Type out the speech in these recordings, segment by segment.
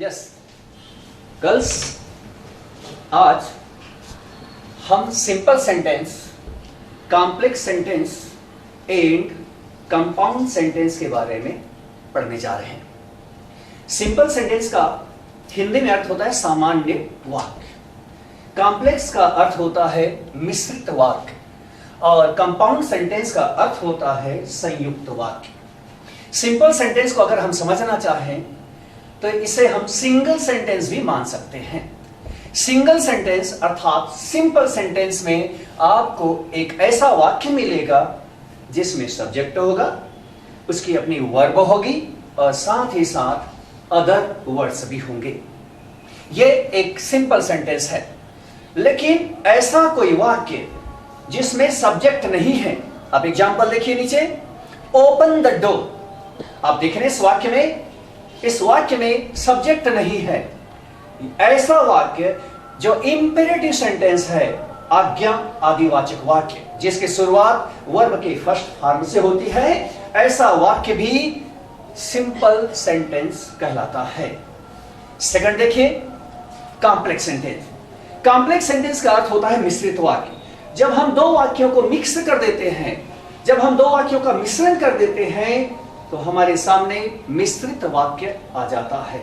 Yes girls, आज हम simple sentence, complex sentence and compound sentence के बारे में पढ़ने जा रहे हैं। सिंपल सेंटेंस का हिंदी में अर्थ होता है सामान्य वाक्य, कॉम्प्लेक्स का अर्थ होता है मिश्रित वाक्य और कंपाउंड सेंटेंस का अर्थ होता है संयुक्त वाक्य। सिंपल सेंटेंस को अगर हम समझना चाहें तो इसे हम सिंगल सेंटेंस भी मान सकते हैं। सिंगल सेंटेंस अर्थात सिंपल सेंटेंस में आपको एक ऐसा वाक्य मिलेगा जिसमें सब्जेक्ट होगा, उसकी अपनी वर्ब होगी और साथ ही साथ अदर वर्ड्स भी होंगे। यह एक सिंपल सेंटेंस है। लेकिन ऐसा कोई वाक्य जिसमें सब्जेक्ट नहीं है, आप एग्जांपल देखिए नीचे, ओपन द डोर। आप देख रहे हैं इस वाक्य में सब्जेक्ट नहीं है। ऐसा वाक्य जो इंपेरेटिव सेंटेंस है, आज्ञा आदिवाचक वाक्य, जिसकी शुरुआत वर्ब के फर्स्ट फॉर्म से होती है, ऐसा वाक्य भी सिंपल सेंटेंस कहलाता है। सेकंड देखिए, कॉम्प्लेक्स सेंटेंस। कॉम्प्लेक्स सेंटेंस का अर्थ होता है मिश्रित वाक्य। जब हम दो वाक्यों को मिक्स कर देते हैं, जब हम दो वाक्यों का मिश्रण कर देते हैं तो हमारे सामने मिश्रित वाक्य आ जाता है।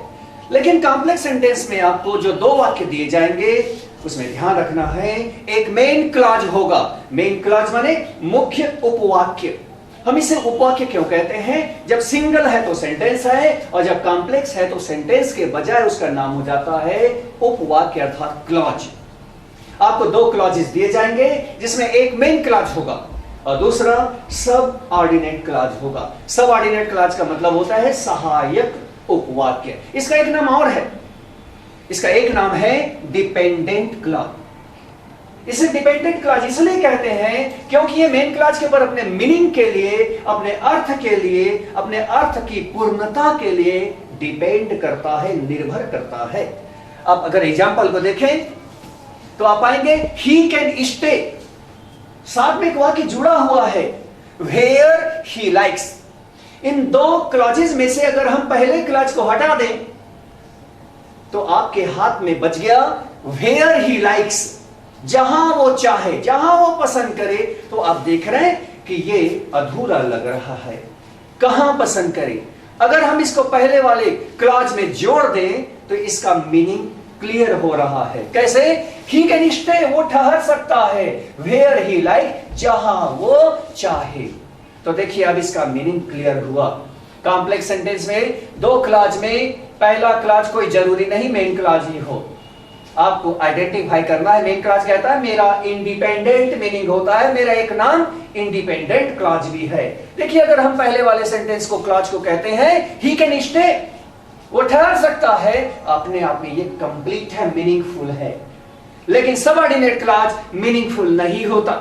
लेकिन कॉम्प्लेक्स सेंटेंस में आपको जो दो वाक्य दिए जाएंगे उसमें ध्यान रखना है, एक मेन क्लॉज होगा। मेन क्लॉज माने मुख्य उपवाक्य। हम इसे उपवाक्य क्यों कहते हैं? जब सिंगल है तो सेंटेंस है और जब कॉम्प्लेक्स है तो सेंटेंस के बजाय उसका नाम हो जाता है उपवाक्य अर्थात क्लॉज। आपको दो क्लॉजेस दिए जाएंगे जिसमें एक मेन क्लॉज होगा और दूसरा सब ऑर्डिनेट क्लॉज होगा। सब ऑर्डिनेट क्लॉज का मतलब होता है सहायक उपवाक्य। इसका एक नाम और है, इसका एक नाम है डिपेंडेंट क्लॉज। इसे डिपेंडेंट क्लॉज इसलिए कहते हैं क्योंकि ये मेन क्लॉज के ऊपर अपने मीनिंग के लिए, अपने अर्थ के लिए, अपने अर्थ की पूर्णता के लिए डिपेंड करता है, निर्भर करता है। अब अगर एग्जांपल को देखें तो आप पाएंगे ही कैन स्टे, साथ में एक वाक्य जुड़ा हुआ है वेयर ही लाइक्स। इन दो क्लॉजेस में से अगर हम पहले क्लॉज को हटा दें तो आपके हाथ में बच गया वेयर ही लाइक्स, जहां वो चाहे, जहां वो पसंद करे। तो आप देख रहे हैं कि ये अधूरा लग रहा है। कहां पसंद करे? अगर हम इसको पहले वाले क्लॉज में जोड़ दें तो इसका मीनिंग क्लियर हो रहा है। कैसे? ही कैन स्टे, वो ठहर सकता है, वेयर ही लाइक, जहां वो चाहे। तो देखिए अब इसका मीनिंग क्लियर हुआ। कॉम्प्लेक्स सेंटेंस में दो क्लॉज में पहला क्लॉज कोई जरूरी नहीं मेन क्लॉज ही हो, आपको आइडेंटिफाई करना है। मेन क्लॉज कहता है मेरा इंडिपेंडेंट मीनिंग होता है, मेरा एक नाम इंडिपेंडेंट क्लॉज भी है। देखिए अगर हम पहले वाले सेंटेंस को क्लॉज को कहते हैं ही कैन स्टे, वो ठहर सकता है, अपने आप में ये कंप्लीट है, मीनिंगफुल है। लेकिन सबऑर्डिनेट क्लॉज मीनिंगफुल नहीं होता,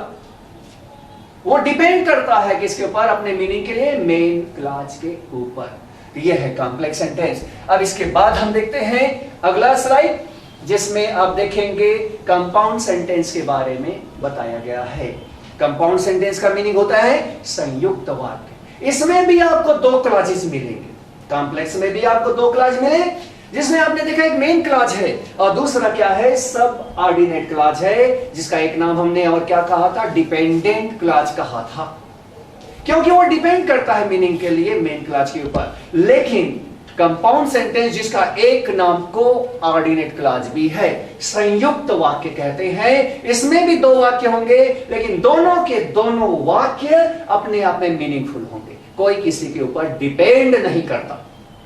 वो डिपेंड करता है किसके ऊपर? अपने मीनिंग के लिए मेन क्लॉज के ऊपर। ये है कॉम्प्लेक्स सेंटेंस। अब इसके बाद हम देखते हैं अगला स्लाइड जिसमें आप देखेंगे कंपाउंड सेंटेंस के बारे में बताया गया है। कंपाउंड सेंटेंस का मीनिंग होता है संयुक्त वाक्य। इसमें भी आपको दो क्लॉजेस मिलेंगे। कॉम्प्लेक्स में भी आपको दो क्लॉज मिले जिसमें आपने देखा एक मेन क्लॉज है और दूसरा क्या है? सब ऑर्डिनेट क्लॉज है, जिसका एक नाम हमने और क्या कहा था? डिपेंडेंट क्लॉज कहा था, क्योंकि वो डिपेंड करता है मीनिंग के लिए मेन क्लॉज के ऊपर। लेकिन कंपाउंड सेंटेंस जिसका एक नाम को ऑर्डिनेट क्लॉज भी है, संयुक्त वाक्य कहते हैं। इसमें भी दो वाक्य होंगे लेकिन दोनों के दोनों वाक्य अपने आप में मीनिंगफुल होंगे। कोई किसी के ऊपर डिपेंड नहीं करता,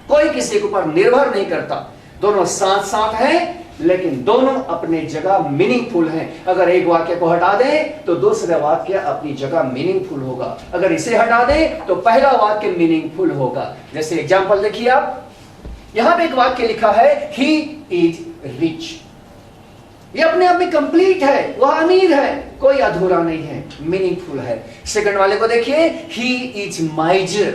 कोई किसी के ऊपर निर्भर नहीं करता, दोनों साथ साथ हैं लेकिन दोनों अपने जगह मीनिंगफुल हैं। अगर एक वाक्य को हटा दें तो दूसरा वाक्य अपनी जगह मीनिंगफुल होगा, अगर इसे हटा दें तो पहला वाक्य मीनिंगफुल होगा। जैसे एग्जांपल देखिए, आप यहां पे एक वाक्य लिखा है ही इज रिच, ये अपने आप में कंप्लीट है, वह अमीर है, कोई अधूरा नहीं है, मीनिंगफुल है। सेकंड वाले को देखिए, ही इज माइजर,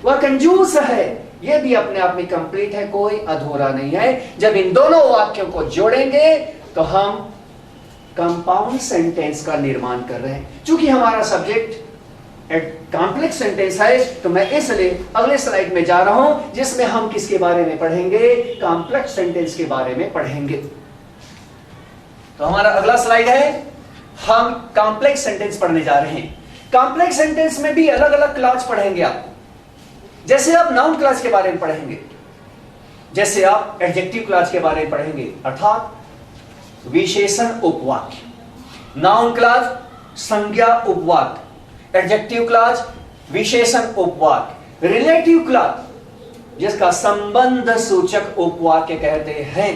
वह कंजूस है, यह भी अपने आप में कंप्लीट है, कोई अधूरा नहीं है। जब इन दोनों वाक्यों को जोड़ेंगे तो हम कंपाउंड सेंटेंस का निर्माण कर रहे हैं। चूंकि हमारा सब्जेक्ट कॉम्प्लेक्स सेंटेंस है, तो मैं इसलिए अगले स्लाइड में जा रहा हूं जिसमें हम किसके बारे में पढ़ेंगे, कॉम्प्लेक्स सेंटेंस के बारे में पढ़ेंगे। तो हमारा अगला स्लाइड है, हम कॉम्प्लेक्स सेंटेंस पढ़ने जा रहे हैं। कॉम्प्लेक्स सेंटेंस में भी अलग अलग क्लास पढ़ेंगे आप। जैसे आप नाउन क्लास के बारे में पढ़ेंगे, जैसे आप एडजेक्टिव क्लास के बारे में पढ़ेंगे, अर्थात विशेषण उपवाक्य। नाउन क्लास संज्ञा उपवाक्य, एडजेक्टिव क्लास विशेषण उपवाक्य, रिलेटिव क्लास जिसका संबंध सूचक उपवाक्य कहते हैं।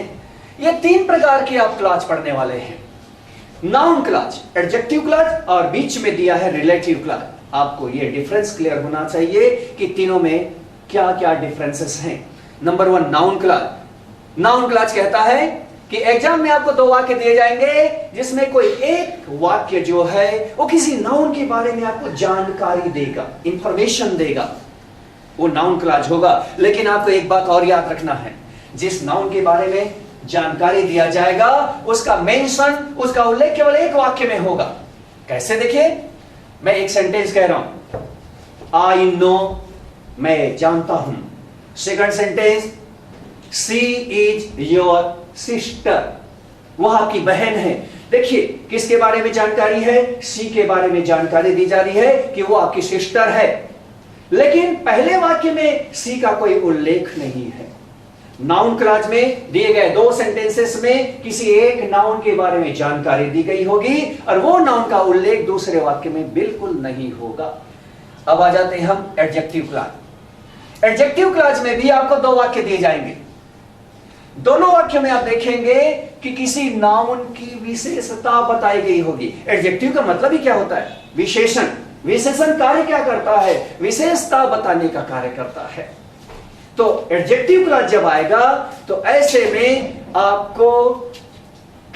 ये 3 प्रकार की आप क्लास पढ़ने वाले हैं। नाउन क्लास, एडजेक्टिव क्लास और बीच में दिया है रिलेटिव क्लास। आपको ये डिफरेंस क्लियर होना चाहिए कि तीनों में क्या क्या डिफरेंसेस हैं। Number 1 noun class. Noun class कहता है कि एग्जाम में आपको 2 वाक्य दिए जाएंगे जिसमें कोई एक वाक्य जो है वो किसी नाउन के बारे में आपको जानकारी देगा, इंफॉर्मेशन देगा, वो नाउन क्लास होगा। लेकिन आपको एक बात और याद रखना है, जिस नाउन के बारे में जानकारी दिया जाएगा उसका मेंशन, उसका उल्लेख केवल एक वाक्य में होगा। कैसे? देखिए, मैं एक सेंटेंस कह रहा हूं, आई नो, मैं जानता हूं। Second sentence, she is your sister, वह आपकी बहन है। देखिए, किसके बारे में जानकारी है? शी के बारे में जानकारी दी जा रही है कि वो आपकी सिस्टर है। लेकिन पहले वाक्य में शी का कोई उल्लेख नहीं है। नाउन क्लास में दिए गए 2 सेंटेंसेस में किसी एक नाउन के बारे में जानकारी दी गई होगी और वो नाउन का उल्लेख दूसरे वाक्य में बिल्कुल नहीं होगा। अब आ जाते हैं हम एडजेक्टिव क्लास। एडजेक्टिव क्लास में भी आपको 2 वाक्य दिए जाएंगे। दोनों वाक्यों में आप देखेंगे कि किसी नाउन की विशेषता बताई गई होगी। एडजेक्टिव का मतलब ही क्या होता है? विशेषण। विशेषण कार्य क्या करता है? विशेषता बताने का कार्य करता है। तो एडजेक्टिव क्लास जब आएगा तो ऐसे में आपको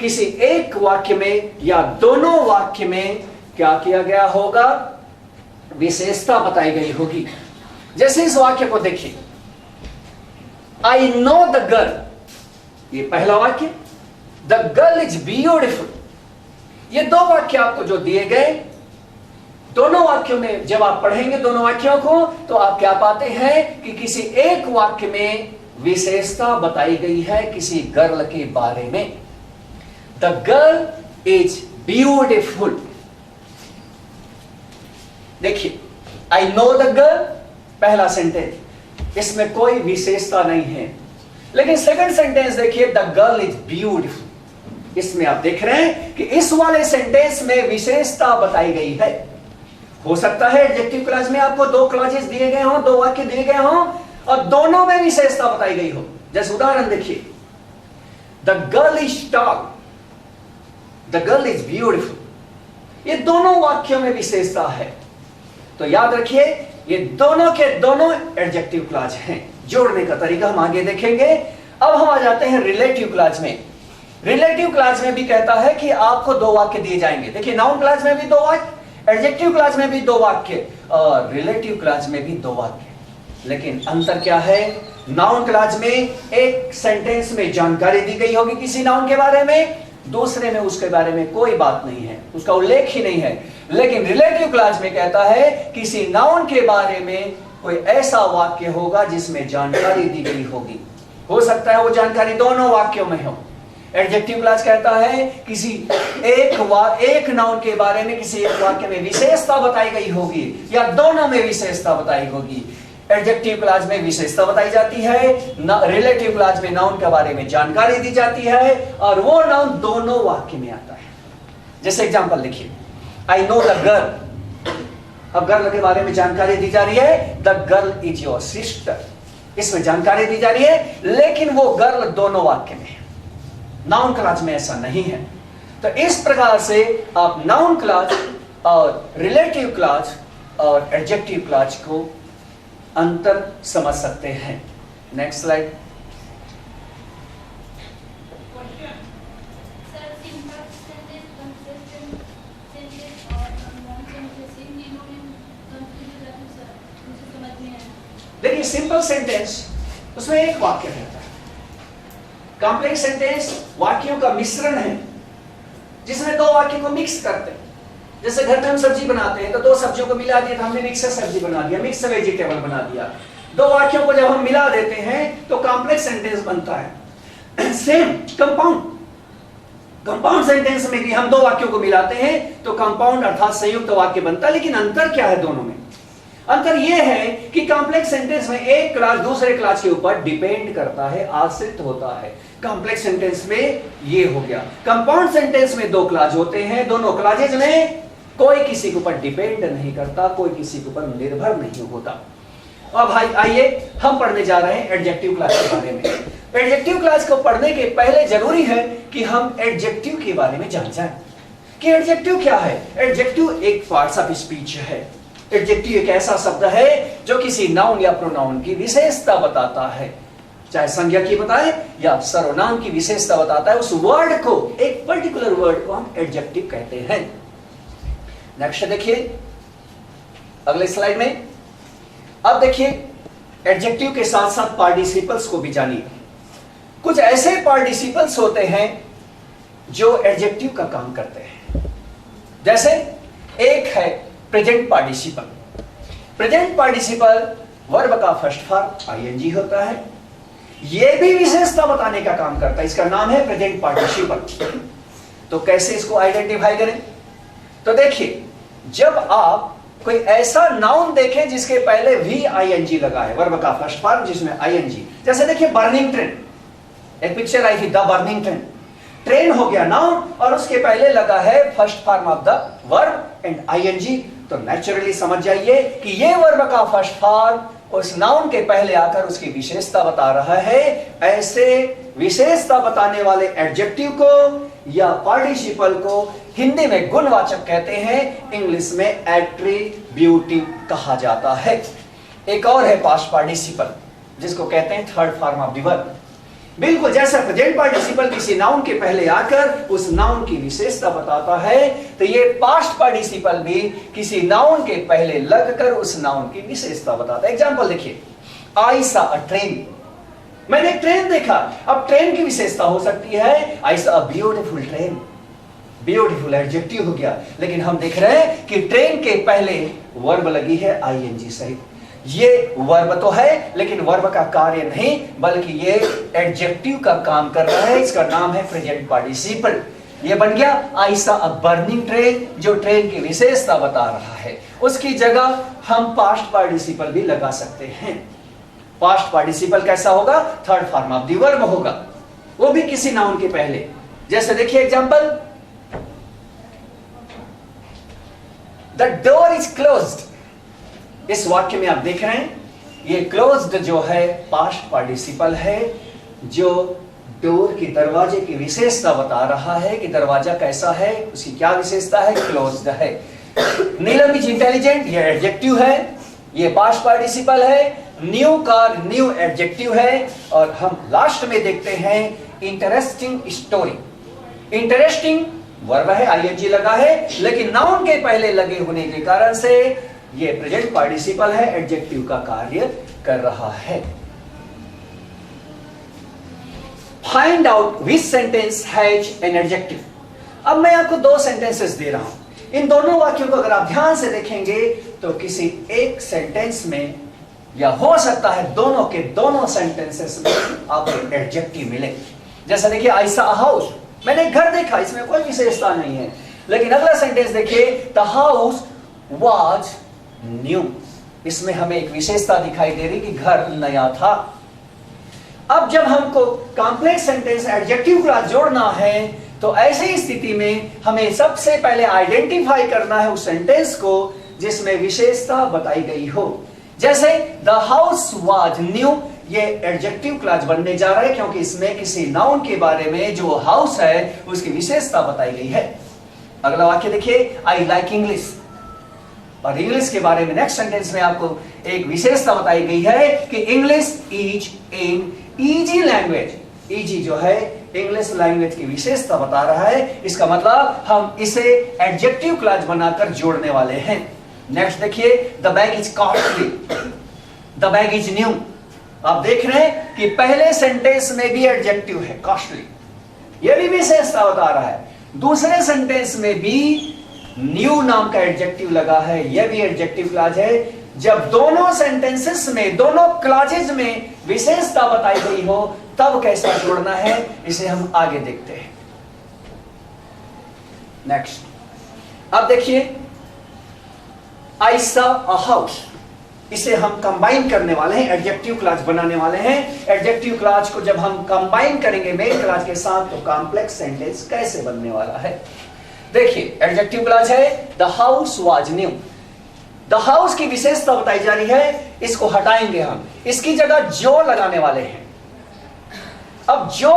किसी एक वाक्य में या दोनों वाक्य में क्या किया गया होगा? विशेषता बताई गई होगी। जैसे इस वाक्य को देखिए, आई नो द गर्ल, ये पहला वाक्य, द गर्ल इज ब्यूटिफुल। ये 2 वाक्य आपको जो दिए गए, दोनों वाक्यों में जब आप पढ़ेंगे दोनों वाक्यों को, तो आप क्या पाते हैं कि किसी एक वाक्य में विशेषता बताई गई है किसी गर्ल के बारे में। The girl is beautiful. देखिए, आई नो द गर्ल, पहला सेंटेंस, इसमें कोई विशेषता नहीं है। लेकिन सेकंड सेंटेंस देखिए, द गर्ल इज ब्यूटिफुल। इसमें आप देख रहे हैं कि इस वाले सेंटेंस में विशेषता बताई गई है। हो सकता है एडजेक्टिव क्लास में आपको 2 क्लॉजेस दिए गए हों, 2 वाक्य दिए गए हों और दोनों में विशेषता बताई गई हो। जैसे उदाहरण देखिए, the girl is tall, the girl is beautiful. ये दोनों वाक्यों में विशेषता है। तो याद रखिए, ये दोनों के दोनों एडजेक्टिव क्लॉज हैं। जोड़ने का तरीका हम आगे देखेंगे। अब हम आ जाते हैं रिलेटिव क्लॉज में। रिलेटिव क्लॉज में भी कहता है कि आपको 2 वाक्य दिए जाएंगे। देखिए, नाउन क्लॉज में भी 2 वाक्य, एडजेक्टिव क्लास में भी 2 वाक्य और रिलेटिव क्लास में भी 2 वाक्य। लेकिन अंतर क्या है? नाउन क्लास में एक सेंटेंस में जानकारी दी गई होगी किसी नाउन के बारे में, दूसरे में उसके बारे में कोई बात नहीं है, उसका उल्लेख ही नहीं है। लेकिन रिलेटिव क्लास में कहता है किसी नाउन के बारे में कोई ऐसा वाक्य होगा जिसमें जानकारी दी गई होगी। हो सकता है वो जानकारी दोनों वाक्यों में हो। एडजेक्टिव क्लास कहता है किसी एक नाउन के बारे में किसी एक वाक्य में विशेषता बताई गई होगी या दोनों में विशेषता बताई होगी। एडजेक्टिव क्लास में विशेषता बताई जाती है, रिलेटिव क्लास में नाउन के बारे में जानकारी दी जाती है और वो नाउन दोनों वाक्य में आता है। जैसे एग्जांपल देखिए, आई नो द गर्ल। अब गर्ल के बारे में जानकारी दी जा रही है, the girl is your sister. इसमें जानकारी दी जा रही है, लेकिन वो गर्ल दोनों वाक्य में है। नाउन क्लास में ऐसा नहीं है। तो इस प्रकार से आप नाउन क्लास और रिलेटिव क्लास और एडजेक्टिव क्लास को अंतर समझ सकते हैं। Next slide. देखिए, सिंपल सेंटेंस उसमें एक वाक्य रहता है। कॉम्प्लेक्स सेंटेंस वाक्यों का मिश्रण है जिसमें 2 वाक्यों को मिक्स करते हैं। जैसे घर में हम सब्जी बनाते हैं तो दो सब्जियों को मिला दिया तो हमने मिक्स सब्जी बना दिया, मिक्स वेजिटेबल बना दिया। दो वाक्यों को जब हम मिला देते हैं तो कॉम्प्लेक्स सेंटेंस बनता है। सेम कंपाउंड सेंटेंस में भी हम दो वाक्यों को मिलाते हैं तो कंपाउंड अर्थात संयुक्त वाक्य बनता है। लेकिन अंतर क्या है दोनों में? अंतर यह है कि कॉम्प्लेक्स सेंटेंस में एक क्लास दूसरे क्लास के ऊपर डिपेंड करता है, आश्रित होता है। कॉम्प्लेक्स सेंटेंस में ये हो गया। कंपाउंड सेंटेंस में दो क्लास होते हैं, दोनों क्लासेज में कोई किसी के ऊपर डिपेंड नहीं करता, कोई किसी के ऊपर निर्भर नहीं होता। अब भाई आइए हम पढ़ने जा रहे हैं एडजेक्टिव क्लास के बारे में। एडजेक्टिव क्लास को पढ़ने के पहले जरूरी है कि हम एडजेक्टिव के बारे में जान जाएं कि एडजेक्टिव क्या है। एडजेक्टिव एक पार्ट्स ऑफ स्पीच है। एडजेक्टिव एक ऐसा शब्द है जो किसी नाउन या प्रोनाउन की विशेषता बताता है, चाहे संज्ञा की बताए या सर्वनाम की विशेषता बताता है। उस वर्ड को, एक पर्टिकुलर वर्ड को हम एडजेक्टिव कहते हैं। नेक्स्ट देखिए अगले स्लाइड में। अब देखिए एडजेक्टिव के साथ साथ पार्टिसिपल्स को भी जानिए। कुछ ऐसे पार्टिसिपल्स होते हैं जो एडजेक्टिव का काम करते हैं। जैसे एक है present participle. Present participle verb का फर्स्ट फॉर्म आईएनजी होता है। यह भी विशेषता बताने का काम करता है, इसका नाम है प्रेजेंट पार्टिसिपल। तो कैसे इसको आइडेंटिफाई करें? तो देखिए जब आप कोई ऐसा नाउन देखें जिसके पहले भी आईएनजी लगा है, वर्ब का फर्स्ट फॉर्म जिसमें आईएनजी, जैसे देखिए बर्निंग ट्रेन, एक पिक्चर आई थी द बर्निंग ट्रेन। ट्रेन हो गया नाउन और उसके पहले लगा है first form of the verb and I N G. तो नेचुरली समझ जाइए कि ये वर्ब का फर्स्ट फॉर्म उस नाउन के पहले आकर उसकी विशेषता बता रहा है। ऐसे विशेषता बताने वाले एडजेक्टिव को या पार्टिसिपल को हिंदी में गुणवाचक कहते हैं, इंग्लिश में एट्रीब्यूटिव कहा जाता है। एक और है पास्ट पार्टिसिपल जिसको कहते हैं third form of the verb. बिल्कुल जैसा प्रेजेंट पार्टिसिपल किसी नाउन के पहले आकर उस नाउन की विशेषता बताता है, तो ये पास्ट पार्टिसिपल भी किसी नाउन के पहले लगकर उस नाउन की विशेषता बताता है। एग्जांपल देखिए, आई सॉ अ ट्रेन, मैंने एक ट्रेन देखा। अब ट्रेन की विशेषता हो सकती है I saw a beautiful train, beautiful adjective हो गया। लेकिन हम देख रहे हैं कि ट्रेन के पहले वर्ब लगी है आईएनजी सहित। ये वर्ब तो है लेकिन वर्ब का कार्य नहीं बल्कि ये एडजेक्टिव का काम कर रहा है, इसका नाम है प्रेजेंट पार्टिसिपल। ये बन गया I saw a burning train, जो ट्रेन की विशेषता बता रहा है। उसकी जगह हम पास्ट पार्टिसिपल भी लगा सकते हैं। पास्ट पार्टिसिपल कैसा होगा? Third form of the verb होगा, वो भी किसी नाउन के पहले। जैसे देखिए example, the door is closed. इस वाक्य में आप देख रहे हैं ये क्लोज्ड जो है पास्ट पार्टिसिपल है, जो डोर की, दरवाजे की विशेषता बता रहा है कि दरवाजा कैसा है, उसकी क्या विशेषता है, क्लोज्ड है। नीलम इज इंटेलिजेंट, ये एडजेक्टिव है, ये पास्ट पार्टिसिपल है। न्यू कार, न्यू एडजेक्टिव है। और हम लास्ट में देखते हैं इंटरेस्टिंग स्टोरी। इंटरेस्टिंग वर्ब है, आईएनजी लगा है, लेकिन नाउन के पहले लगे होने के कारण से ये प्रेजेंट पार्टिसिपल है, एडजेक्टिव का कार्य कर रहा है। Find out which sentence has an adjective. अब मैं आपको दो सेंटेंसेस दे रहा हूं। इन दोनों वाक्यों को अगर आप ध्यान से देखेंगे तो किसी एक सेंटेंस में या हो सकता है दोनों के दोनों सेंटेंसेस में आपको एडजेक्टिव मिले। जैसा देखिए आई सॉ अ हाउस, मैंने एक घर देखा, इसमें कोई विशेषता नहीं है। लेकिन अगला सेंटेंस देखिए, द हाउस वाज न्यू, इसमें हमें एक विशेषता दिखाई दे रही कि घर नया था। अब जब हमको कॉम्प्लेक्स सेंटेंस एडजेक्टिव क्लास जोड़ना है तो ऐसी स्थिति में हमें सबसे पहले आइडेंटिफाई करना है उस सेंटेंस को जिसमें विशेषता बताई गई हो। जैसे द हाउस वाज न्यू, ये एडजेक्टिव क्लास बनने जा रहा है क्योंकि इसमें किसी नाउन के बारे में जो हाउस है उसकी विशेषता बताई गई है। अगला वाक्य देखिए, आई लाइक इंग्लिश, और इंग्लिश के बारे में नेक्स्ट सेंटेंस में आपको एक विशेषता बताई गई है कि English is an easy language. Easy जो है इंग्लिश लैंग्वेज की विशेषता बता रहा है, इसका मतलब हम इसे एडजेक्टिव क्लास बनाकर जोड़ने वाले हैं। नेक्स्ट देखिए, the bag is costly, the bag is new. आप देख रहे हैं कि पहले सेंटेंस में भी एडजेक्टिव है कॉस्टली, यह भी विशेषता बता रहा है। दूसरे सेंटेंस में भी न्यू नाम का एडजेक्टिव लगा है, यह भी एडजेक्टिव क्लॉज है। जब दोनों सेंटेंसेस में, दोनों क्लॉजेज में विशेषता बताई गई हो तब कैसा जोड़ना है, इसे हम आगे देखते हैं। नेक्स्ट, अब देखिए आई सॉ अ हाउस, इसे हम कंबाइन करने वाले हैं, एडजेक्टिव क्लॉज बनाने वाले हैं। एडजेक्टिव क्लॉज को जब हम कंबाइन करेंगे मेन क्लॉज के साथ तो कॉम्प्लेक्स सेंटेंस कैसे बनने वाला है। देखिए एडजेक्टिव क्लॉज है the house was new. The house की विशेषता बताई जा रही है, इसको हटाएंगे हम, इसकी जगह जो लगाने वाले हैं। अब जो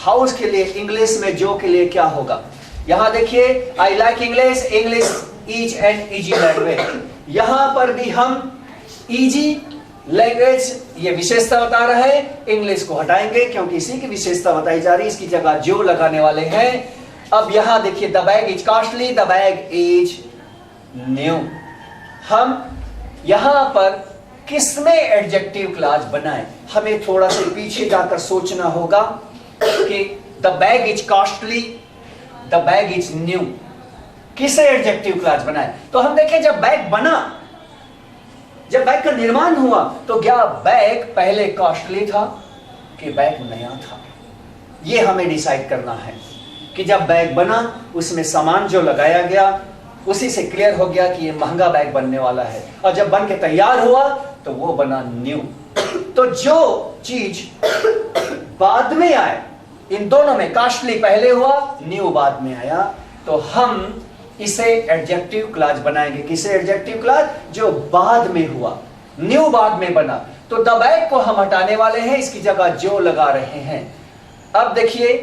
हाउस के लिए इंग्लिश में जो के लिए क्या होगा, यहां देखिए I like English, English is an easy language. यहां पर भी हम इजी लैंग्वेज ये विशेषता बता रहा है, इंग्लिश को हटाएंगे क्योंकि इसी की विशेषता बताई जा रही है, इसकी जगह जो लगाने वाले हैं। अब यहां देखिए the bag is costly, the bag is new. हम यहां पर किसमें एडजेक्टिव क्लॉज बनाएं, हमें थोड़ा सा पीछे जाकर सोचना होगा कि the bag is costly, the bag is new, किसे एडजेक्टिव क्लॉज बनाए। तो हम देखें जब बैग बना, जब बैग का निर्माण हुआ तो क्या बैग पहले कॉस्टली था कि बैग नया था, यह हमें डिसाइड करना है। कि जब बैग बना उसमें सामान जो लगाया गया उसी से क्लियर हो गया कि यह महंगा बैग बनने वाला है, और जब बन के तैयार हुआ तो वो बना न्यू। तो जो चीज बाद में आए, इन दोनों में कॉस्टली पहले हुआ, न्यू बाद में आया, तो हम इसे एडजेक्टिव क्लॉज बनाएंगे। किसे एडजेक्टिव क्लॉज, जो बाद में हुआ, न्यू बाद में बना। तो द बैग को हम हटाने वाले हैं, इसकी जगह जो लगा रहे हैं। अब देखिए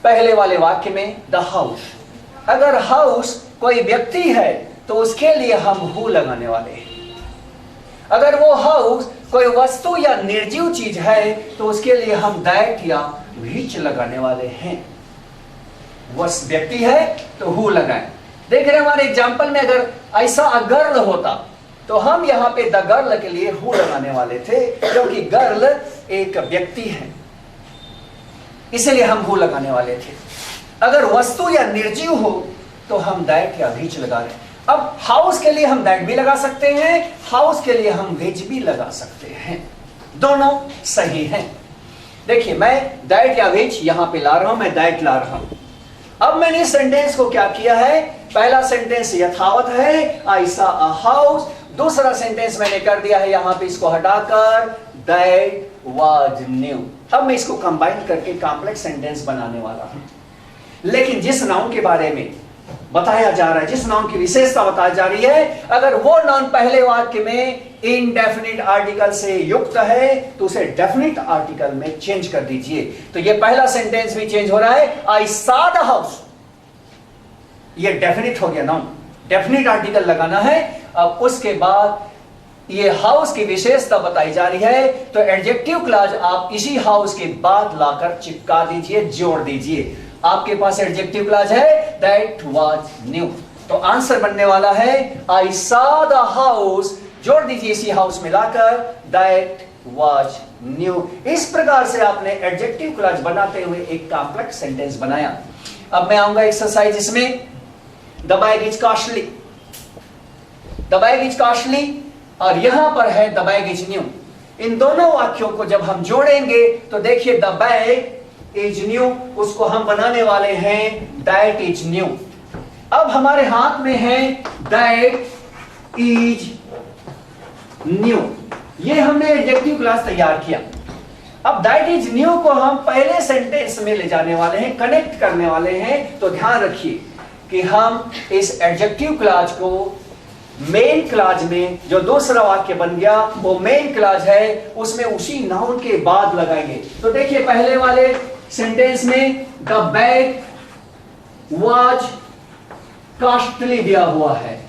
पहले वाले वाक्य में द हाउस, अगर हाउस कोई व्यक्ति है तो उसके लिए हम हु लगाने वाले हैं। अगर वो हाउस कोई वस्तु या निर्जीव चीज है तो उसके लिए हम दैट या व्हिच लगाने वाले हैं। वो व्यक्ति है तो हु लगाएं। देख रहे हैं हमारे एग्जाम्पल में अगर ऐसा अ गर्ल होता तो हम यहां पे द गर्ल के लिए हु लगाने वाले थे, क्योंकि गर्ल एक व्यक्ति है, इसलिए हम हु लगाने वाले थे। अगर वस्तु या निर्जीव हो तो हम दैट या व्हिच लगा रहे हैं। अब हाउस के लिए हम दैट भी लगा सकते हैं, हाउस के लिए हम व्हिच भी लगा सकते हैं, दोनों सही हैं। देखिए मैं दैट या व्हिच यहां पे ला रहा हूं, मैं दैट ला रहा हूं। अब मैंने इस सेंटेंस को क्या किया है, पहला सेंटेंस यथावत है आई सॉ अ हाउस, दूसरा सेंटेंस मैंने कर दिया है यहां पे इसको हटाकर दैट वाज न्यू। अब मैं इसको कंबाइन करके कॉम्प्लेक्स सेंटेंस बनाने वाला हूं। लेकिन जिस नाउन के बारे में बताया जा रहा है, जिस नाउन की विशेषता बताई जा रही है, अगर वो नाउन पहले वाक्य में इनडेफिनिट आर्टिकल से युक्त है तो उसे डेफिनिट आर्टिकल में चेंज कर दीजिए। तो ये पहला सेंटेंस भी चेंज हो रहा है, आई सॉ द हाउस, ये डेफिनिट हो गया, नाउन डेफिनिट आर्टिकल लगाना है। अब उसके बाद ये हाउस की विशेषता बताई जा रही है तो एडजेक्टिव क्लॉज आप इसी हाउस के बाद लाकर चिपका दीजिए, जोड़ दीजिए। आपके पास एडजेक्टिव क्लॉज है दैट वाज न्यू, तो आंसर बनने वाला है आई सॉ द हाउस, जोड़ दीजिए इसी हाउस में लाकर दैट वाज न्यू। इस प्रकार से आपने एडजेक्टिव क्लॉज बनाते हुए एक कॉम्प्लेक्स सेंटेंस बनाया। अब मैं आऊंगा एक्सरसाइज इसमें, the bag is costly, the bag is costly और यहां पर है द बैग इज न्यू। इन दोनों वाक्यों को जब हम जोड़ेंगे तो देखिए द बैग इज न्यू, उसको हम बनाने वाले हैं दैट इज न्यू। अब हमारे हाथ में है दैट इज न्यू, ये हमने एडजेक्टिव क्लॉज तैयार किया। अब दैट इज न्यू को हम पहले सेंटेंस में ले जाने वाले हैं, कनेक्ट करने वाले हैं। तो ध्यान रखिए कि हम इस एडजेक्टिव क्लॉज को मेन क्लॉज में, जो दूसरा वाक्य बन गया वो मेन क्लॉज है, उसमें उसी नाउन के बाद लगाएंगे। तो देखिए पहले वाले सेंटेंस में द बैग वाज कॉस्टली दिया हुआ है,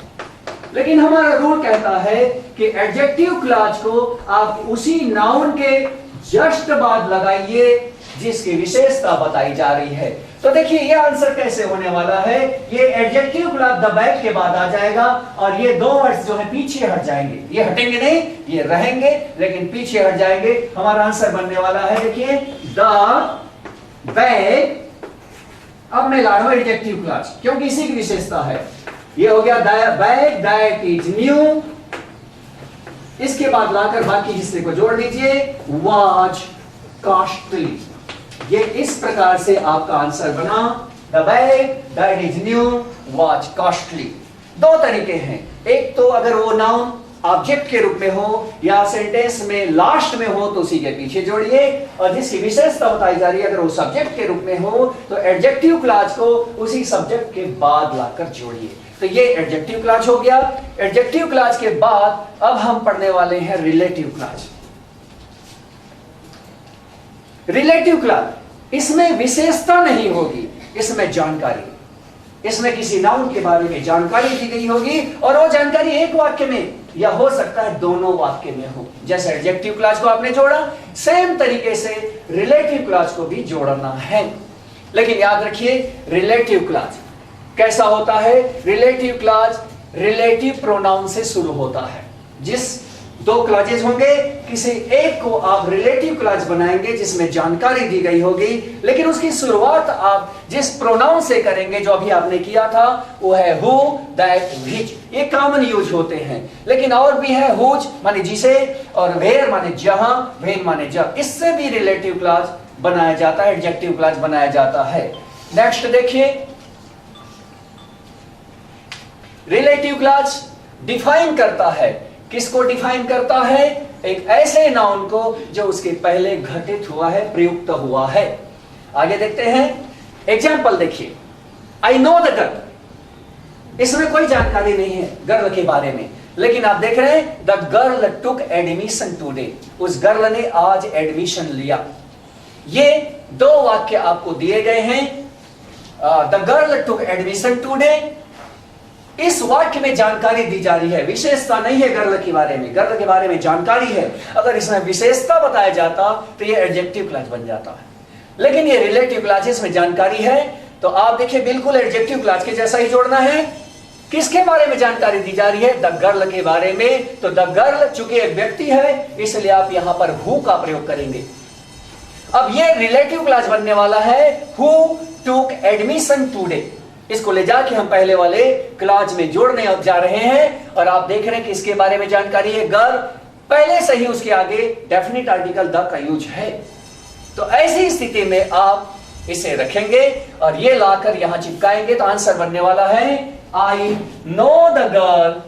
लेकिन हमारा रूल कहता है कि एडजेक्टिव क्लॉज को आप उसी नाउन के जस्ट बाद लगाइए जिसकी विशेषता बताई जा रही है। तो देखिए ये आंसर कैसे होने वाला है, ये एडजेक्टिव क्लॉज द बैग के बाद आ जाएगा और ये दो वर्ड्स जो है पीछे हट जाएंगे, ये हटेंगे नहीं, ये रहेंगे लेकिन पीछे हट जाएंगे। हमारा आंसर बनने वाला है देखिए द बैग, अब मैं ला रहा हूं एडजेक्टिव क्लॉज, क्योंकि इसी की विशेषता है। ये हो गया बैग दैट इज न्यू, इसके बाद लाकर बाकी हिस्से को जोड़ दीजिए, वाज कॉस्टली। ये इस प्रकार से आपका आंसर बना, the bag that is new was costly. दो तरीके हैं, एक तो अगर वो नाउन ऑब्जेक्ट के रूप में हो या सेंटेंस में लास्ट में हो तो उसी के पीछे जोड़िए, और जिसकी विशेषता बताई जा रही है अगर वो सब्जेक्ट के रूप में हो तो एडजेक्टिव क्लॉज को उसी सब्जेक्ट के बाद लाकर जोड़िए। तो ये एडजेक्टिव क्लॉज हो गया। एडजेक्टिव क्लॉज के बाद अब हम पढ़ने वाले हैं रिलेटिव क्लॉज। रिलेटिव क्लॉज, इसमें विशेषता नहीं होगी, इसमें जानकारी, इसमें किसी नाउन के बारे में जानकारी दी गई होगी, और वो जानकारी एक वाक्य में या हो सकता है दोनों वाक्य में हो। जैसे एडजेक्टिव क्लॉज को आपने जोड़ा, सेम तरीके से रिलेटिव क्लॉज को भी जोड़ना है। लेकिन याद रखिए रिलेटिव क्लॉज कैसा होता है। रिलेटिव क्लॉज रिलेटिव प्रोनाउन से शुरू होता है। जिस दो क्लॉजेस होंगे, किसी एक को आप रिलेटिव क्लॉज बनाएंगे जिसमें जानकारी दी गई होगी, लेकिन उसकी शुरुआत आप जिस प्रोनाउन से करेंगे जो अभी आपने किया था वो है हु, दैट, व्हिच। ये कॉमन यूज होते हैं, लेकिन और भी है हुज माने जिसे, और वेयर माने जहां, व्हेन माने जब। इससे भी रिलेटिव क्लॉज बनाया जाता है, एडजेक्टिव क्लॉज बनाया जाता है। नेक्स्ट देखिए, रिलेटिव क्लॉज डिफाइन करता है। किसको डिफाइन करता है? एक ऐसे नाउन को जो उसके पहले घटित हुआ है, प्रयुक्त हुआ है। आगे देखते हैं, एग्जाम्पल देखिए, आई नो द गर्ल। इसमें कोई जानकारी नहीं है गर्ल के बारे में, लेकिन आप देख रहे हैं the girl took admission today, उस गर्ल ने आज एडमिशन लिया। ये दो वाक्य आपको दिए गए हैं, the girl took admission today. इस वाक्य में जानकारी दी जा रही है, विशेषता नहीं है गर्ल के बारे में, गर्ल के बारे में जानकारी है। अगर इसमें विशेषता बताया जाता तो ये एडजेक्टिव क्लॉज बन जाता है, लेकिन ये रिलेटिव क्लॉज में जानकारी है, तो आप देखिए बिल्कुल एडजेक्टिव क्लॉज के जैसा ही जोड़ना है। किसके बारे में जानकारी दी जा रही है? द गर्ल के बारे में। तो द गर्ल चूंकि एक व्यक्ति है, इसलिए आप यहां पर हु का प्रयोग करेंगे। अब ये रिलेटिव क्लॉज बनने वाला है, हु टुक एडमिशन टुडे। इसको ले जाके हम पहले वाले क्लॉज में जोड़ने जा रहे हैं, और आप देख रहे हैं कि इसके बारे में जानकारी है गर्ल, पहले से ही उसके आगे डेफिनिट आर्टिकल द का यूज है। तो ऐसी स्थिति में आप इसे रखेंगे और ये लाकर यहां चिपकाएंगे, तो आंसर बनने वाला है आई नो द गर्ल।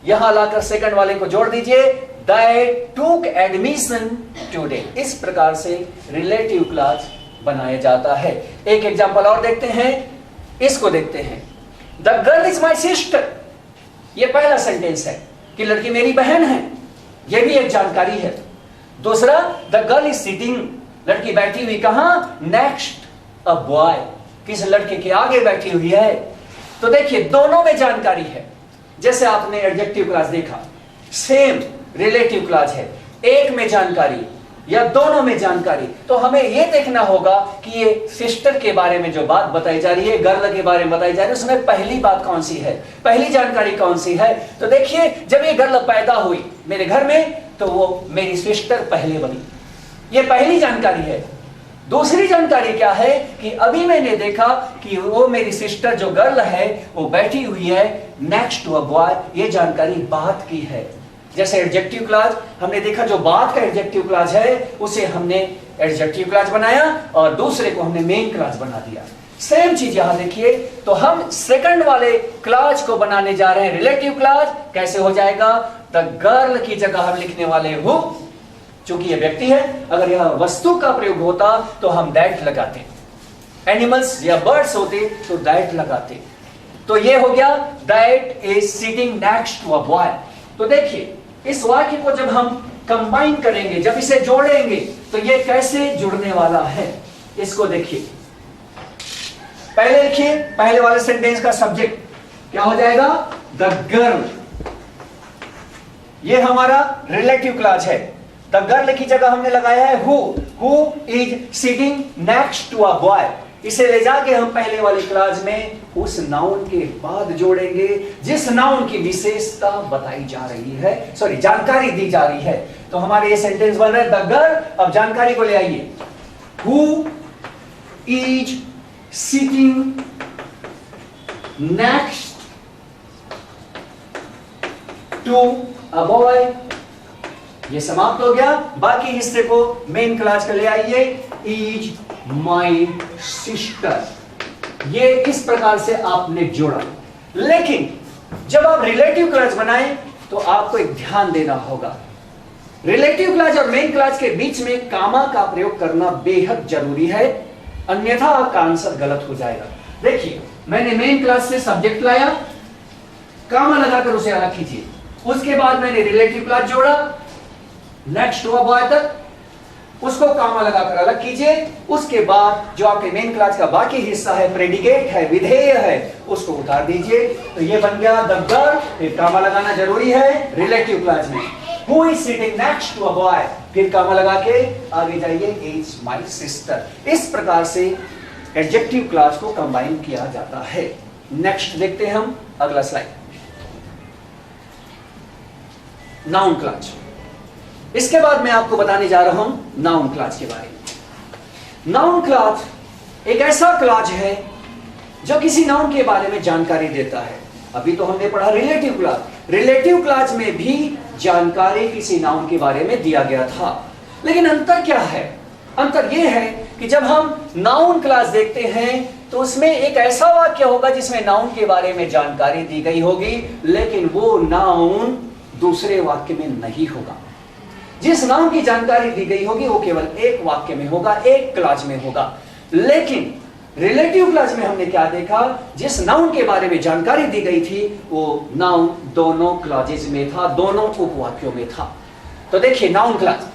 यहां लाकर सेकंड वाले को जोड़ दीजिए, दैट टुक एडमिशन टुडे। इस प्रकार से रिलेटिव क्लॉज बनाया जाता है। एक एग्जांपल और देखते हैं, इसको देखते हैं, the girl is my sister. यह पहला सेंटेंस है कि लड़की मेरी बहन है, यह भी एक जानकारी है। दूसरा, द गर्ल इज सिटिंग, लड़की बैठी हुई कहां? नेक्स्ट अ बॉय, किस लड़के के आगे बैठी हुई है। तो देखिए दोनों में जानकारी है। जैसे आपने एडजेक्टिव क्लॉज देखा, सेम रिलेटिव क्लॉज है, एक में जानकारी या दोनों में जानकारी। तो हमें यह देखना होगा कि ये सिस्टर के बारे में जो बात बताई जा रही है, गर्ल के बारे में बताई जा रही है, उसमें पहली बात कौन सी है, पहली जानकारी कौन सी है। तो देखिए जब ये गर्ल पैदा हुई मेरे घर में, तो वो मेरी सिस्टर पहले बनी, ये पहली जानकारी है। दूसरी जानकारी क्या है कि अभी मैंने देखा कि वो मेरी सिस्टर जो गर्ल है वो बैठी हुई है नेक्स्ट टू अ बॉय, ये जानकारी बात की है। जैसे एडजेक्टिव क्लॉज हमने देखा, जो बात का एडजेक्टिव क्लॉज है उसे हमने एडजेक्टिव क्लॉज बनाया और दूसरे को हमने मेन क्लॉज बना दिया। सेम चीज यहां देखिए, तो हम सेकंड वाले क्लॉज को बनाने जा रहे हैं रिलेटिव क्लॉज। कैसे हो जाएगा? द गर्ल की जगह हम लिखने वाले हु, चूंकि ये व्यक्ति है, अगर यह वस्तु का प्रयोग होता तो हम दैट लगाते, एनिमल्स या बर्ड्स होते तो दैट लगाते। तो ये हो गया that is sitting next to a boy. तो देखिए इस वाक्य को जब हम कंबाइन करेंगे, जब इसे जोड़ेंगे, तो ये कैसे जुड़ने वाला है, इसको देखिए। पहले लिखिए, पहले वाले सेंटेंस का सब्जेक्ट क्या हो जाएगा? The girl. ये हमारा रिलेटिव क्लॉज है। द गर्ल की जगह हमने लगाया है who is sitting next to a boy. इसे ले जाके हम पहले वाले क्लॉज में उस नाउन के बाद जोड़ेंगे जिस नाउन की विशेषता बताई जा रही है, सॉरी जानकारी दी जा रही है। तो हमारे ये सेंटेंस बन रहा है द गर्ल। अब जानकारी को ले आइए, who is sitting next to a boy। ये समाप्त हो गया। बाकी हिस्से को मेन क्लास का ले आइए। Is my sister. ये इस प्रकार से आपने जोड़ा। लेकिन जब आप रिलेटिव क्लास बनाएं तो आपको एक ध्यान देना होगा। रिलेटिव क्लास और मेन क्लास के बीच में कामा का प्रयोग करना बेहद जरूरी है, अन्यथा आपका आंसर गलत हो जाएगा। देखिए, मैंने मेन क्लास से सब्जेक्ट लाया, कामा लगाकर उसे अलग कीजिए। उसके बाद मैंने रिलेटिव क्लास जोड़ा, नेक्स्ट हुआ बॉय तक, उसको कामा लगाकर अलग कीजिए। उसके बाद जो आपके मेन क्लास का बाकी हिस्सा है, प्रेडिकेट है, विधेय है, उसको उतार दीजिए। तो ये बन गया द गर्ल। फिर कामा लगाना जरूरी है रिलेटिव क्लास में। Who is sitting next to a boy, फिर कामा लगा के आगे जाइए, इज माई सिस्टर। इस प्रकार से एडजेक्टिव क्लास को कंबाइन किया जाता है। नेक्स्ट देखते हैं हम अगला स्लाइड, नाउन क्लास। इसके बाद मैं आपको बताने जा रहा हूं नाउन क्लास के बारे में। नाउन क्लास एक ऐसा क्लास है जो किसी नाउन के बारे में जानकारी देता है। अभी तो हमने पढ़ा रिलेटिव क्लास। रिलेटिव क्लास में भी जानकारी किसी नाउन के बारे में दिया गया था, लेकिन अंतर क्या है? अंतर यह है कि जब हम नाउन क्लास देखते हैं तो उसमें एक ऐसा वाक्य होगा जिसमें नाउन के बारे में जानकारी दी गई होगी, लेकिन वो नाउन दूसरे वाक्य में नहीं होगा। जिस नाउन की जानकारी दी गई होगी वो केवल एक वाक्य में होगा, एक क्लॉज में होगा। लेकिन रिलेटिव क्लॉज में हमने क्या देखा? जिस नाउन के बारे में जानकारी दी गई थी वो नाउन दोनों क्लॉजेस में था, दोनों उपवाक्यों में था। तो देखिए नाउन क्लॉज,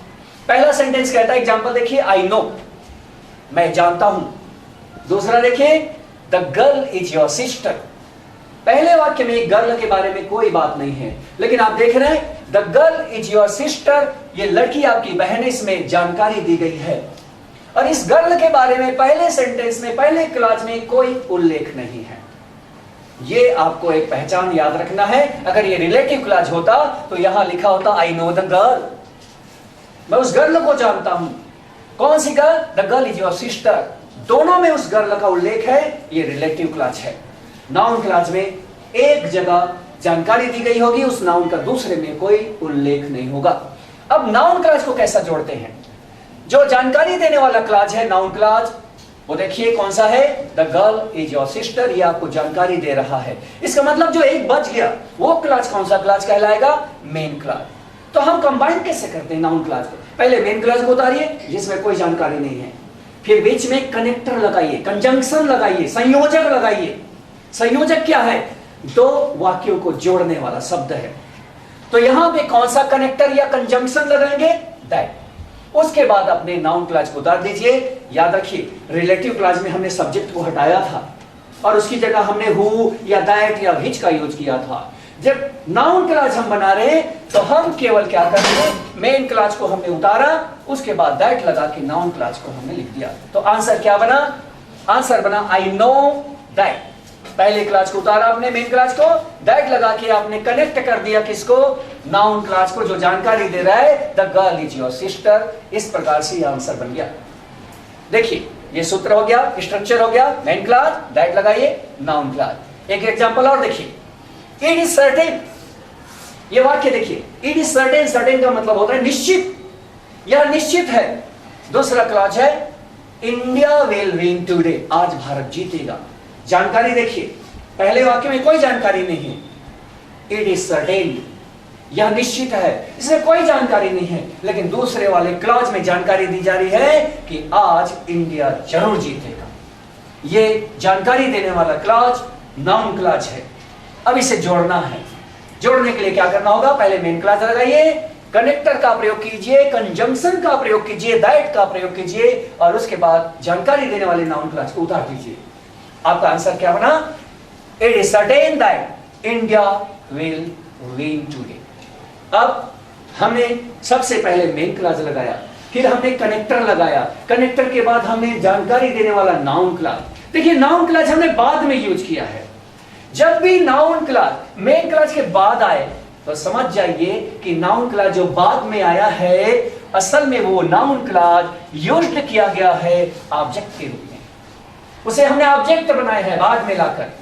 पहला सेंटेंस कहता है, एग्जांपल देखिए, आई नो, मैं जानता हूं। दूसरा देखिए, the girl is your sister. पहले वाक्य में गर्ल के बारे में कोई बात नहीं है, लेकिन आप देख रहे हैं the girl is your sister, ये लड़की आपकी बहन है, इसमें जानकारी दी गई है। और इस गर्ल के बारे में पहले सेंटेंस में, पहले क्लॉज में कोई उल्लेख नहीं है। ये आपको एक पहचान याद रखना है। अगर ये रिलेटिव क्लॉज होता तो यहां लिखा होता आई नो द गर्ल, मैं उस गर्ल को जानता हूं। कौन सी girl? The girl is your sister. दोनों में उस गर्ल का उल्लेख है, ये रिलेटिव क्लॉज है। नाउन क्लॉज में एक जगह जानकारी दी गई होगी, उस नाउन का दूसरे में कोई उल्लेख नहीं होगा। अब नाउन क्लॉज को कैसा जोड़ते हैं? जो जानकारी देने वाला क्लॉज है नाउन क्लॉज, वो देखिए कौन सा है? The girl is your sister. ये आपको जानकारी दे रहा है। इसका मतलब जो एक बच गया वो क्लॉज कौन सा क्लॉज कहलाएगा? Main clause. तो हम कंबाइन कैसे करते हैं नाउन क्लॉज को? पहले मेन क्लॉज को उतारिए जिसमें कोई जानकारी नहीं है, फिर बीच में कनेक्टर लगाइए, कंजंक्शन लगाइए, संयोजक लगाइए। संयोजक क्या है? दो वाक्यों को जोड़ने वाला शब्द है। तो यहां पे कौन सा कनेक्टर या कंजंक्शन लगाएंगे? दैट। उसके बाद अपने नाउन क्लॉज को उतार दीजिए। याद रखिए रिलेटिव क्लॉज में हमने सब्जेक्ट को हटाया था और उसकी जगह हमने हु या दैट या विच का यूज किया था। जब नाउन क्लॉज हम बना रहे हैं तो हम केवल क्या करेंगे? मेन क्लॉज को हमने उतारा, उसके बाद दैट लगा के नाउन क्लॉज को हमने लिख दिया। तो आंसर क्या बना? आंसर बना आई नो दैट। पहले क्लॉज को उतारा आपने, मेन क्लॉज को, दैट लगा के आपने कनेक्ट कर दिया किसको? नाउन क्लॉज को, जो जानकारी दे रहा है the girl is your sister. इस प्रकार से यह आंसर बन गया। देखिए ये सूत्र हो गया, स्ट्रक्चर हो गया, मेन क्लॉज, दैट लगाइए, नाउन क्लॉज। एक एग्जांपल और देखिए, इट इज सर्टेन। ये वाक्य देखिए, इट इज सर्टेन। सर्टेन का मतलब होता है निश्चित, यह निश्चित है। दूसरा क्लॉज है इंडिया विल विन टुडे, आज भारत जीतेगा। जानकारी देखिए, पहले वाक्य में कोई जानकारी नहीं है। इट इज सर्टेन, यह निश्चित है, इसमें कोई जानकारी नहीं है। लेकिन दूसरे वाले क्लॉज में जानकारी दी जा रही है कि आज इंडिया जरूर जीतेगा। ये जानकारी देने वाला क्लॉज नाउन क्लॉज है। अब इसे जोड़ना है। जोड़ने के लिए क्या करना होगा? पहले मेन क्लॉज लगाइए, कनेक्टर का प्रयोग कीजिए, कंजंक्शन का प्रयोग कीजिए, दैट का प्रयोग कीजिए, और उसके बाद जानकारी देने वाले नाउन क्लॉज को उतार दीजिए। आपका आंसर क्या बना? It is certain that India will win today. अब हमने सबसे पहले मेन क्लॉज लगाया, फिर हमने कनेक्टर लगाया, कनेक्टर के बाद हमने जानकारी देने वाला नाउन क्लॉज। देखिए नाउन क्लॉज हमने बाद में यूज किया है। जब भी नाउन क्लॉज मेन क्लॉज के बाद आए तो समझ जाइए कि नाउन क्लॉज जो बाद में आया है असल में वो नाउन क्लॉज यूज्ड किया गया है ऑब्जेक्ट के रूप में। उसे हमने ऑब्जेक्ट बनाया है बाद में लाकर।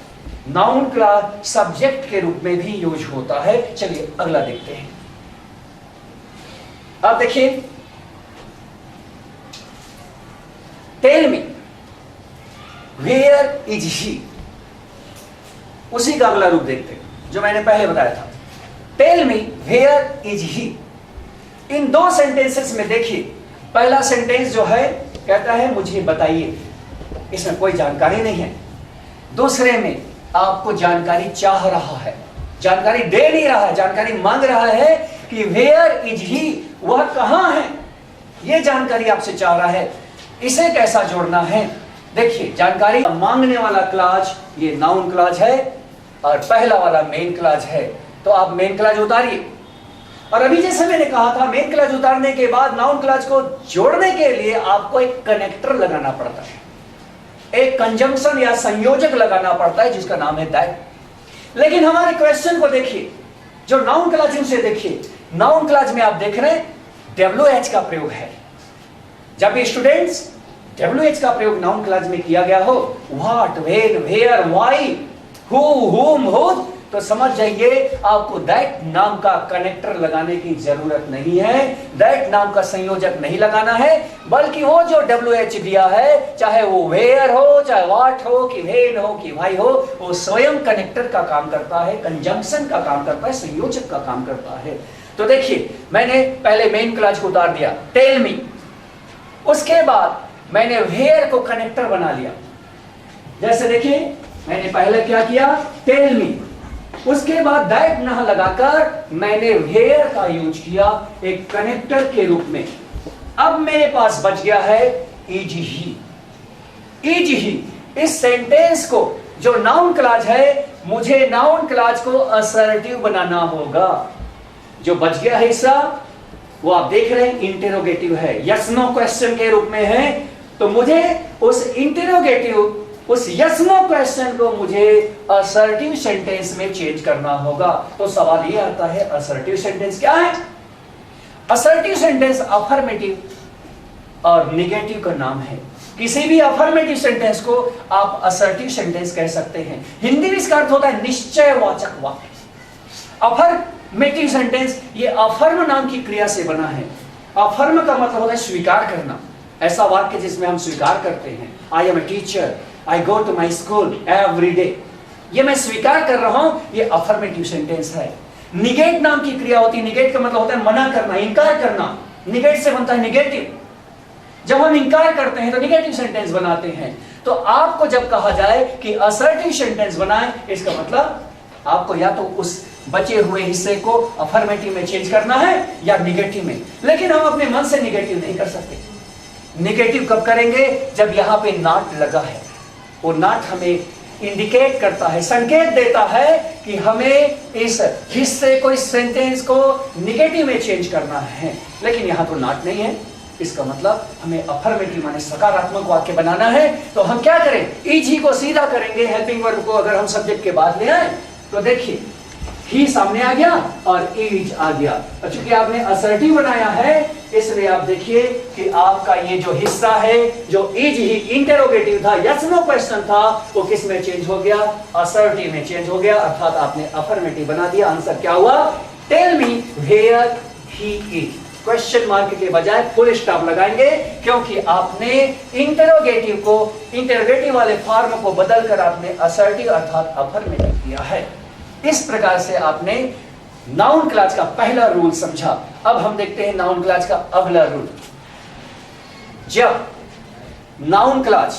नाउन क्लास सब्जेक्ट के रूप में भी यूज होता है। चलिए अगला देखते हैं। अब देखिए, tell me where is he, उसी का अगला रूप देखते हैं जो मैंने पहले बताया था। Tell me where is he. इन दो सेंटेंसेस में देखिए, पहला सेंटेंस जो है कहता है मुझे बताइए, इसमें कोई जानकारी नहीं है। दूसरे में आपको जानकारी चाह रहा है, जानकारी दे नहीं रहा है, जानकारी मांग रहा है कि वेयर इज ही, वह कहां है, यह जानकारी आपसे चाह रहा है। इसे कैसा जोड़ना है? देखिए, जानकारी मांगने वाला क्लॉज ये नाउन क्लॉज है और पहला वाला मेन क्लॉज है। तो आप मेन क्लॉज उतारिए, और अभी जैसे मैंने कहा था मेन क्लॉज उतारने के बाद नाउन क्लॉज को जोड़ने के लिए आपको एक कनेक्टर लगाना पड़ता है, एक कंजंक्शन या संयोजक लगाना पड़ता है जिसका नाम है दैट। लेकिन हमारे क्वेश्चन को देखिए, जो नाउन क्लॉज से देखिए, नाउन क्लॉज में आप देख रहे हैं WH का प्रयोग है। जब भी स्टूडेंट्स WH का प्रयोग नाउन क्लॉज में किया गया हो, what, when, where, why, who, whom, whose, तो समझ जाइए आपको दैट नाम का कनेक्टर लगाने की जरूरत नहीं है, दैट नाम का संयोजक नहीं लगाना है, बल्कि वो जो WH दिया है, चाहे वो वेयर हो, चाहे व्हाट हो, कि व्हेन हो, कि व्हाई हो, वो स्वयं कनेक्टर का काम करता है, कंजंक्शन का काम करता है, संयोजक का काम करता है। तो देखिए, मैंने पहले मेन क्लॉज को उतार दिया, टेल मी, उसके बाद मैंने वेयर को कनेक्टर बना लिया। जैसे देखिए, मैंने पहले क्या किया, टेल मी, उसके बाद दैट ना लगाकर मैंने वेयर का यूज किया एक कनेक्टर के रूप में। अब मेरे पास बच गया है इज ही। इज ही, इस सेंटेंस को जो नाउन क्लॉज है, मुझे नाउन क्लॉज को असर्टिव बनाना होगा। जो बच गया है हिस्सा वो आप देख रहे हैं इंटेरोगेटिव है, यस नो क्वेश्चन के रूप में है। तो मुझे उस इंटेरोगेटिव, उस यस नो क्वेश्चन को मुझे असर्टिव सेंटेंस में चेंज करना होगा। तो सवाल ये आता है, असर्टिव सेंटेंस क्या है? असर्टिव सेंटेंस अफर्मेटिव और नेगेटिव का नाम है। किसी भी अफर्मेटिव सेंटेंस को आप असर्टिव सेंटेंस कह सकते हैं। हिंदी में इसका अर्थ होता है निश्चयवाचक वाक्य। अफर्मेटिव सेंटेंस ये अफर्म नाम की क्रिया से बना है। अफर्म का मतलब होता है स्वीकार करना, ऐसा वाक्य जिसमें हम स्वीकार करते हैं। I am a teacher, I go to my school every day, ये मैं स्वीकार कर रहा हूं, ये अफर्मेटिव सेंटेंस है। निगेट नाम की क्रिया होती है, निगेट का मतलब होता है मना करना, इनकार करना, निगेट से बनता है निगेटिव। जब हम इनकार करते हैं तो निगेटिव सेंटेंस बनाते हैं। तो आपको जब कहा जाए कि असर्टिव सेंटेंस बनाएं, इसका मतलब आपको या तो उस बचे हुए हिस्से को अफर्मेटिव में चेंज करना है या निगेटिव में। लेकिन हम अपने मन से निगेटिव नहीं कर सकते। निगेटिव कब करेंगे? जब यहां पे नॉट लगा है। वो नॉट हमें इंडिकेट करता है, संकेत देता है कि हमें इस हिस्से को, इस सेंटेंस को निगेटिव में चेंज करना है। लेकिन यहां तो नॉट नहीं है, इसका मतलब हमें अफर्मेटिव माने सकारात्मक वाक्य बनाना है। तो हम क्या करें? इज ही को सीधा करेंगे, हेल्पिंग वर्ब को अगर हम सब्जेक्ट के बाद ले आए तो देखिए ही सामने आ गया और इज आ गया। और चूंकि आपने असर्टिव बनाया है इसलिए आप देखिए कि आपका ये जो हिस्सा है, जो इज ही इंटेरोगेटिव था, यस नो क्वेश्चन था, वो किस में चेंज हो गया? असर्टिव में चेंज हो गया, अर्थात आपने अफर्मेटिव बना दिया। आंसर क्या हुआ? Tell me where he is. Question mark के बजाय फुल स्टॉप लगाएंगे, क्योंकि आपने इंटेरोगेटिव को, इंटेरोगेटिव वाले फॉर्म को बदलकर आपने असर्टिव अर्थात अफर्मेटिव किया है। इस प्रकार से आपने नाउन क्लॉज का पहला रूल समझा। अब हम देखते हैं नाउन क्लॉज का अगला रूल। जब नाउन क्लॉज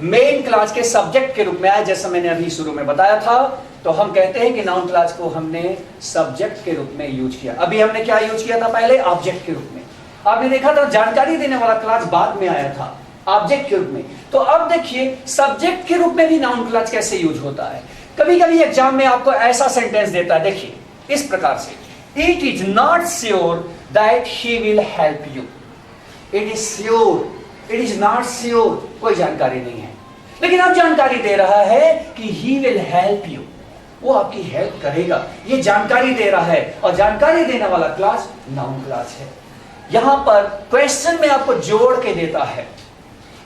मेन क्लॉज के सब्जेक्ट के रूप में आए, जैसा मैंने अभी शुरू में बताया था, तो हम कहते हैं कि नाउन क्लॉज को हमने सब्जेक्ट के रूप में यूज किया। अभी हमने क्या यूज किया था? पहले ऑब्जेक्ट के रूप में। आपने देखा था जानकारी देने वाला क्लॉज बाद में आया था ऑब्जेक्ट के रूप में। तो अब देखिए सब्जेक्ट के रूप में भी नाउन क्लॉज कैसे यूज होता है। कभी कभी एग्जाम में आपको ऐसा सेंटेंस देता है, देखिए इस प्रकार से, it is not sure that he will help you. It is sure, it is not sure, कोई जानकारी नहीं है, लेकिन अब जानकारी दे रहा है कि ही विल हेल्प यू, वो आपकी हेल्प करेगा, ये जानकारी दे रहा है। और जानकारी देने वाला क्लॉज नाउन क्लॉज है। यहां पर क्वेश्चन में आपको जोड़ के देता है,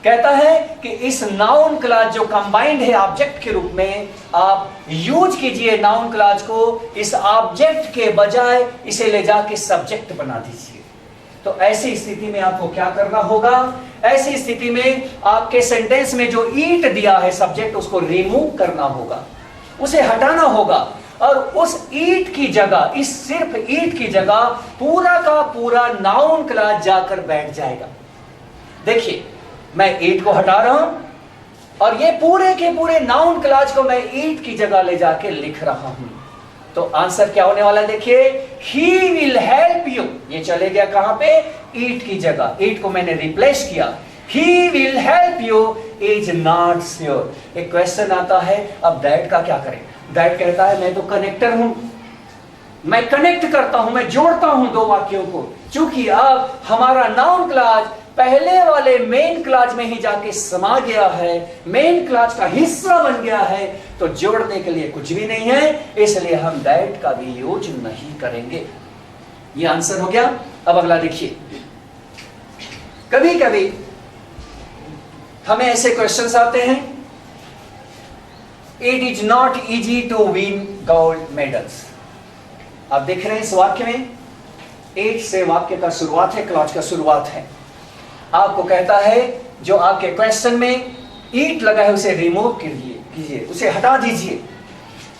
कहता है कि इस नाउन क्लॉज जो कंबाइंड है ऑब्जेक्ट के रूप में, आप यूज कीजिए नाउन क्लॉज को, इस ऑब्जेक्ट के बजाय इसे ले जाके सब्जेक्ट बना दीजिए। तो ऐसी स्थिति में आपको क्या करना होगा? ऐसी स्थिति में आपके सेंटेंस में जो ईट दिया है सब्जेक्ट, उसको रिमूव करना होगा, उसे हटाना होगा, और उस ईट की जगह, इस सिर्फ ईट की जगह पूरा का पूरा नाउन क्लॉज जाकर बैठ जाएगा। देखिए, मैं ईट को हटा रहा हूं और ये पूरे के पूरे नाउन क्लॉज को मैं ईट की जगह ले जाके लिख रहा हूं। तो आंसर क्या होने वाला है? देखिए, ही विल हेल्प यू, ये चले गया कहां पे? ईट की जगह। ईट को मैंने रिप्लेस किया, he will help you is not sure. एक क्वेश्चन आता है, अब दैट का क्या करें? दैट कहता है मैं तो कनेक्टर हूं, मैं कनेक्ट करता हूं, मैं जोड़ता हूं दो वाक्यों को। चूंकि अब हमारा नाउन क्लॉज पहले वाले मेन क्लॉज में ही जाके समा गया है, मेन क्लॉज का हिस्सा बन गया है, तो जोड़ने के लिए कुछ भी नहीं है, इसलिए हम दैट का भी यूज नहीं करेंगे। ये आंसर हो गया। अब अगला देखिए, कभी कभी हमें ऐसे क्वेश्चंस आते हैं, it is not easy to win gold medals. आप देख रहे हैं इस वाक्य में, इट से वाक्य का शुरुआत है, क्लॉज का शुरुआत है। आपको कहता है जो आपके क्वेश्चन में ईट लगा है उसे रिमूव कीजिए, उसे हटा दीजिए।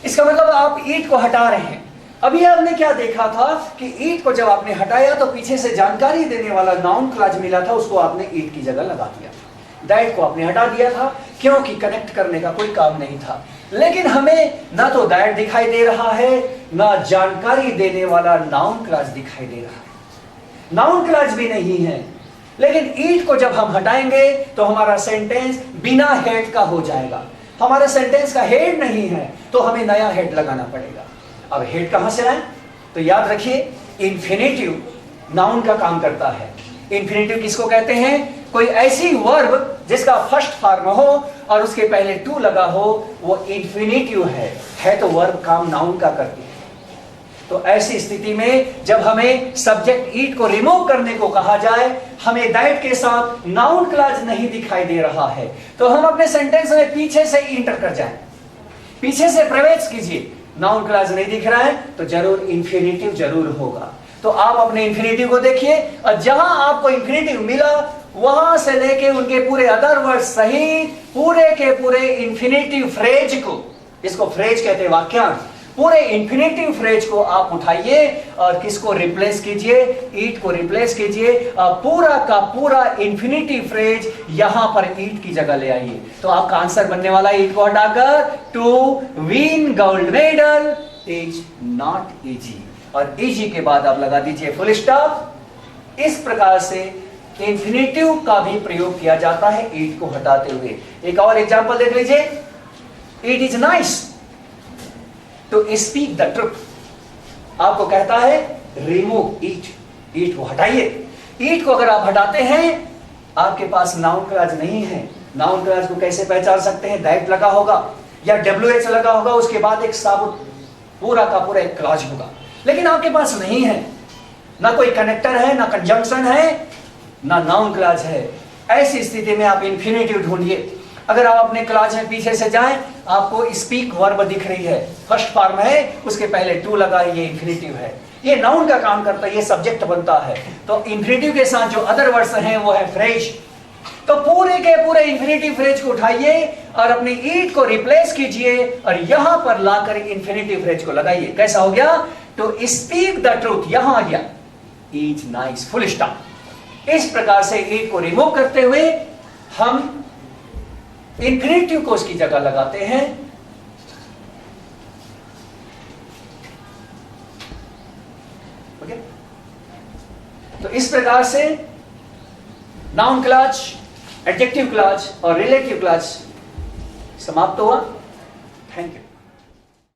इसका मतलब आप ईट को हटा रहे हैं। अभी आपने क्या देखा था कि ईट को जब आपने हटाया तो पीछे से जानकारी देने वाला नाउन क्लॉज मिला था, उसको आपने ईट की जगह लगा दिया था। दैट को आपने हटा दिया था क्योंकि कनेक्ट करने का कोई काम नहीं था। लेकिन हमें ना तो दैट दिखाई दे रहा है, ना जानकारी देने वाला नाउन क्लॉज दिखाई दे रहा है, नाउन क्लॉज भी नहीं है। लेकिन ईट को जब हम हटाएंगे तो हमारा सेंटेंस बिना हेड का हो जाएगा। हमारे सेंटेंस का हेड नहीं है तो हमें नया हेड लगाना पड़ेगा। अब हेड कहां से आए? तो याद रखिए, इन्फिनेटिव नाउन का काम करता है। इन्फिनेटिव किसको कहते हैं? कोई ऐसी वर्ब जिसका फर्स्ट फॉर्म हो और उसके पहले टू लगा हो, वो इन्फिनेटिव है तो वर्ब काम नाउन का करती है। तो ऐसी स्थिति में जब हमें सब्जेक्ट ईट को रिमूव करने को कहा जाए, हमें दैट के साथ नाउन क्लॉज नहीं दिखाई दे रहा है, तो हम अपने सेंटेंस में पीछे से इंटर कर जाएं, पीछे से प्रवेश कीजिए। नाउन क्लॉज नहीं दिख रहा है तो जरूर इंफिनिटिव जरूर होगा। तो आप अपने इंफिनिटिव को देखिए और जहां आपको इंफिनिटिव मिला वहां से लेके उनके पूरे अदर वर्ड सही पूरे के पूरे इंफिनिटिव फ्रेज को, इसको फ्रेज कहते हैं वाक्यांश, पूरे इंफिनिटिव फ्रेज को आप उठाइए और किसको रिप्लेस कीजिए? ईट को रिप्लेस कीजिए। पूरा का पूरा इंफिनिटिव फ्रेज यहां पर ईट की जगह ले आइए। तो आपका आंसर बनने वाला है ईट को हटाकर, to win gold medal is not easy, और इजी के बाद आप लगा दीजिए फुल स्टॉप। इस प्रकार से इंफिनिटिव का भी प्रयोग किया जाता है ईट को हटाते हुए। एक और एग्जांपल देख लीजिए, it is nice to speak the truth. आपको कहता है रिमूव ईट, ईट को हटाइए। ईट को अगर आप हटाते हैं, आपके पास नाउन क्लॉज नहीं है। नाउन क्लॉज को कैसे पहचान सकते हैं? दैट लगा होगा या WH लगा होगा, उसके बाद एक साबुत पूरा का पूरा एक क्लॉज होगा। लेकिन आपके पास नहीं है, ना कोई कनेक्टर है, ना कंजंक्शन है, ना नाउन क्लॉज है। ऐसी स्थिति में आप इंफिनिटिव ढूंढिए। अगर आप अपने क्लॉज में पीछे से जाएं, आपको स्पीक वर्ब दिख रही है, फर्स्ट फॉर्म है, उसके पहले टू लगा है, ये इंफिनिटिव है, ये नाउन का काम करता है, ये सब्जेक्ट बनता है। तो इंफिनिटिव के साथ जो अदर वर्ड्स हैं वो है फ्रेज। तो पूरे के पूरे इंफिनिटिव फ्रेज को उठाइए और अपनी ईट को रिप्लेस कीजिए और यहां पर लाकर इंफिनिटिव फ्रेज को लगाइए। कैसा हो गया? टू स्पीक द ट्रूथ, यहां आ गया इज नाइस, फुल स्टॉप। इस प्रकार से ईट को रिमूव करते हुए हम इंफिनिटिव को उसकी जगह लगाते हैं। ओके, तो इस प्रकार से नाउन क्लॉज, एडजेक्टिव क्लॉज और रिलेटिव क्लॉज समाप्त हुआ। Thank you.